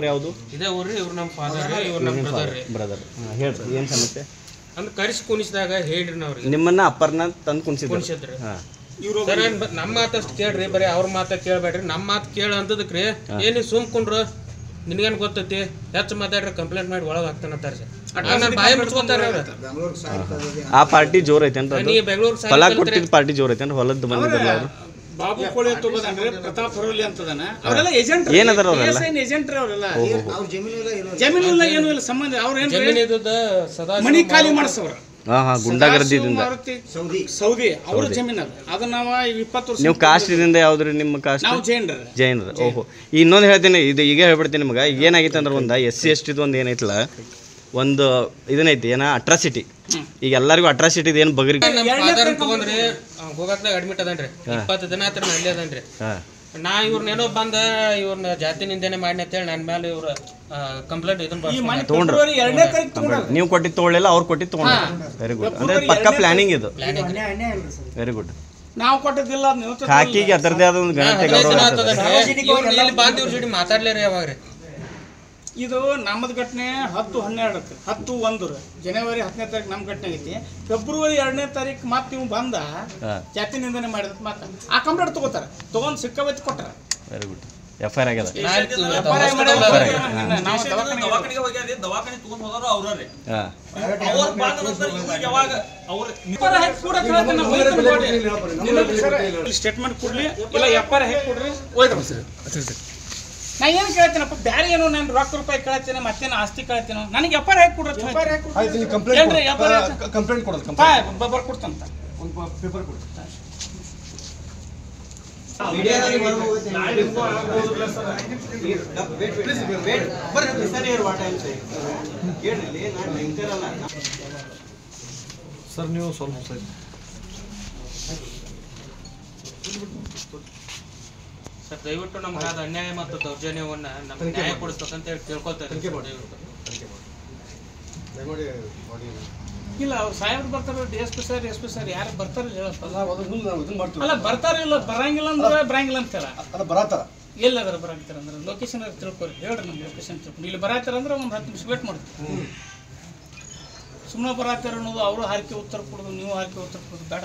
ಯಾವುದು ಇದೇ ಊರ್ರಿ ಇವ್ರು ನಮ್ಮ ಫಾದರ್ ರೀ ಇವ್ರು ನಮ್ಮ ಬ್ರದರ್ ಹೇಳ್ರಿ ಏನು ಸಮಸ್ಯೆ ಅಂದ್ರೆ ಕರೆಸಿ ಕುಣಿಸಿದಾಗ ಹೇಳ್ರಿ ನಾವ್ರಿಗೆ ನಿಮ್ಮನ್ನ ಅಪ್ಪರ್ನ ತಂದು ಕುಣಿಸಿದ್ರಿ ಸರ್ ನಮ್ಮ ಮಾತಷ್ಟು ಕೇಳ್ರಿ ಬರೀ ಅವ್ರ ಮಾತ ಕೇಳಬೇಡ್ರಿ ನಮ್ಮ ಮಾತು ಕೇಳ ಅಂತದಕ್ರಿ ಏನು ಸುಮ್ಕೊಂಡ್ರು ನಿನಗೇನು ಗೊತ್ತೈತಿ ಹೆಚ್ಚು ಮಾತಾಡ್ರಿ ಕಂಪ್ಲೇಂಟ್ ಮಾಡಿ ಒಳಗೆ ಹಾಕ್ತಾನಂತಾರ ಸರ್ ಬಾಯಿ ಮುಚ್ಕೋತಾರ ಆ ಪಾರ್ಟಿ ಜೋರ್ ಐತೇನ್ರಿ ನೀ ಬೆಂಗಳೂರು ಹೊಲ ಕೊಟ್ಟಿದ್ದ ಪಾರ್ಟಿ ಜೋರ್ ಐತೇನ್ರಿ ಹೊಲದ್ದು ಬಂದಿದ್ರಲ್ಲ ಅವರು ಬಾಬು ಕೋಳಿ ತಗೋದಂದ್ರೆ ಪ್ರತಾಪ್ ಹರವಲಿ ಅಂತದಾನ ಅವರೆಲ್ಲ ಏಜೆಂಟ್ ಏನದಾರ ಅವರೆಲ್ಲ ಏಜೆಂಟ್ ಅವರೆಲ್ಲ ಜಮೀನು ಇಲ್ಲ ಏನು ಇಲ್ಲ ಸಂಬಂಧ ಅವ್ರ ಏನು ಜಮೀನಿದ ಸದಾ ಮನಿ ಖಾಲಿ ಮಾಡಿಸವ್ರ ಗುಂಡಾಗರ್ದಿದಿಂದ ಸೌದಿ ಅವ್ರ ಜಮೀನು ಅದನ್ನ ನಾವು 20 ವರ್ಷ ನೀವು ಕಾಸ್ಟ್ ಇದರಿಂದ ಯಾವ್ದ್ರಿ ನಿಮ್ಮ ಕಾಸ್ಟ್ ನಾವು ಜೈನರ ಓಹೋ ಇನ್ನೊಂದು ಹೇಳ್ತೀನಿ ಇದು ಈಗ ಹೇಳ್ಬಿಡ್ತೀನಿ ನಿಮ್ಗೆ ಏನಾಗಿತ್ತು ಅಂದ್ರೆ ಒಂದು SC ST ಒಂದು ಏನೈತಲ್ಲ ಒಂದು ಇದನ್ನೈತಿ ಏನ ಅಟ್ರಾಸಿಟಿ ಈಗ ಎಲ್ಲರಿಗೂ ಅಟ್ರಾಸಿಟಿ ಏನು ಬಗರಿ ತಗೊಂಡ್ರಿ ಹೋಗತ್ನಾಗ ಅಡ್ಮಿಟ್ ಅದನ್ರಿ 20 ದಿನ ಹತ್ರ ಅಲ್ಲೇ ಅದನ್ರಿ ನಾ ಇವ್ರನ್ನೇನೋ ಬಂದ ಇವ್ರನ್ನ ಜಾತಿ ನಿಂದನೆ ಮಾಡಿ ಅಂತೇಳಿ ನನ್ನ ಮೇಲೆ ಇವ್ರ ಕಂಪ್ಲೇಂಟ್ ಇದನ್ನ ತೊಗೊಂಡ್ರು ನೀವು ಕೊಟ್ಟಿದ್ದು ತೊಗೊಳ್ಳಿಲ್ಲ ಅವ್ರು ಕೊಟ್ಟಿದ್ದು ತೊಗೊಂಡ್ರು ವೆರಿ ಗುಡ್ ಅಂದ್ರೆ ಪಕ್ಕ ಪ್ಲಾನಿಂಗ್ ಇದು ವೆರಿ ಗುಡ್ ನಾವು ಕೊಟ್ಟಿದ್ದಿಲ್ಲ ಹಾಕಿಗೆ ಅದರದೇ ಆದ ಒಂದು ಗಣತೆ ಗೌರವ ಬಂದು ಇವ್ರ ಜೋಡಿ ಮಾತಾಡ್ಲೇರಿ ಯಾವಾಗ್ರಿ ಇದು ನಮ್ಮದು ಘಟನೆ 10/12 ಜನವರಿ 10ನೇ ತಾರೀಕು ನಮ್ಮ ಘಟನೆ ಐತಿ ಫೆಬ್ರವರಿ 2ನೇ ತಾರೀಕು ಮತ್ತೆ ಇವ್ ಬಂದ ಜಾತಿ ನಿಂದನೆ ಮಾಡಿದ ಮತ್ತೆ ಆ ಕಂಪ್ಲೇಂಟ್ ತಗೋತಾರ ತಗೊಂಡ್ ಸಿಕ್ಕಾಬತ್ತಿ ಕೊಟ್ಟಾರ ವೆರಿ ಗುಡ್ FIR ಆಗ್ಯದ ಸ್ಟೇಟ್ಮೆಂಟ್ ಕೊಡ್ಲಿ ಇಲ್ಲ FIR ಹಾಕಿ ಕೊಡ್ರಿ ಹೋಯ್ತು ನಾ ಏನು ಕೇಳ್ತೀನಪ್ಪ ಬ್ಯಾರೆ ಏನೋ ನಾನು ರೊಕ್ಕ ರೂಪಾಯಿ ಕೇಳ್ತೇನೆ ಮತ್ತೇನು ಆಸ್ತಿ ಕೇಳ್ತೇನೋ ನನಗೆ FIR ಹಾಕಿ ಕೊಡ್ರಿ ಕಂಪ್ಲೇಂಟ್ ಕೊಡೋದು ಬರ್ಕೊಡ್ತಂತ ಒಂದು ಪೇಪರ್ ಕೊಡ್ತೀನಿ ಸರ್ ನೀವು ಸ್ವಲ್ಪ ಸರ್ ದಯವಿಟ್ಟು ನಮ್ಗೆ ಅದು ಅನ್ಯಾಯ ಮತ್ತು ದೌರ್ಜನ್ಯವನ್ನ ನಮ್ಗೆ ನ್ಯಾಯ ಕೊಡಿಸ್ಬೇಕಂತ ಹೇಳಿ ಕೇಳ್ಕೊಳ್ತಾರೆ ಇಲ್ಲ ಅವ್ರು ಸಾಹೇಬ್ರು ಬರ್ತಾರೆ DSP ಸರ್ ಯಾರು ಬರ್ತಾರೆ ಅಲ್ಲ ಬರ್ತಾರೆ ಇಲ್ಲ ಬರಂಗಿಲ್ಲ ಅಂದ್ರೆ ಬರಂಗಿಲ್ಲ ಅಂತಾರ ಬರತ್ತಾರ ಎಲ್ಲಾದ್ರ ಬರಾಕ್ತಾರ ಅಂದ್ರೆ ಲೊಕೇಶನ್ ತಿಳ್ಕೊರಿ ಹೇಳ್ರಿ ನಮ್ಮ ಲೊಕೇಶನ್ ತಿಳ್ಕೊಂಡು ಇಲ್ಲಿ ಬರಾತಾರ ಅಂದ್ರೆ ಒಂದು 10 ನಿಮಿಷ ವೇಟ್ ಮಾಡ್ತೀವಿ ಸುಮ್ಮನೆ ಬರಾತಾರ ಅನ್ನೋದು ಅವರು ಹಾರಿಕೆ ಉತ್ತರ ಕೊಡೋದು ನೀವು ಹಾರಿಕೆ ಉತ್ತರ ಕೊಡೋದು ಬೇಡ